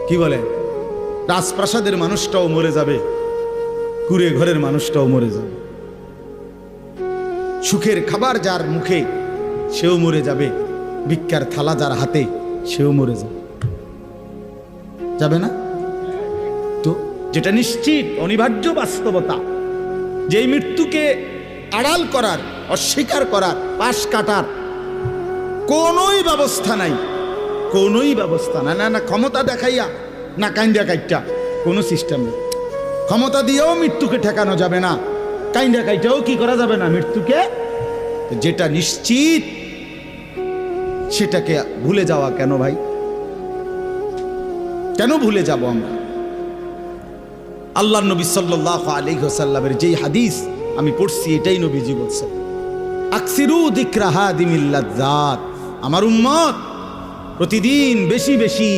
কি বলে, রাজপ্রাসাদের মানুষটাও মরে যাবে, কুড়ে ঘরের মানুষটাও মরে যাবে, সুখের খাবার যার মুখে সেও মরে যাবে, ভিক্ষার থালা যার হাতে সেও মরে যাবে, যাবে না? তো যেটা নিশ্চিত অনিবার্য বাস্তবতা, যেই মৃত্যুকে আড়াল করার, অস্বীকার করার, পাশ কাটার কোনোই ব্যবস্থা নাই, কোনোই ব্যবস্থা নাই। না না ক্ষমতা দেখাইয়া, না কাইন্দা কাইটা, কোনো সিস্টেম নেই। ক্ষমতা দিয়েও মৃত্যুকে ঠেকানো যাবে না, কাইন্দা কাইটাও কি করা যাবে না মৃত্যুকে। যেটা নিশ্চিত সেটাকে ভুলে যাওয়া কেন ভাই? কেন ভুলে যাব আমরা? আল্লাহর নবী সাল্লাল্লাহু আলাইহি ওয়াসাল্লামের যেই হাদিস আমি পড়ছি, এটাই নবীজি বলছেন, আকসিরু যিকরা হাদিমিল লাযযাত, আমার উম্মত প্রতিদিন বেশি বেশি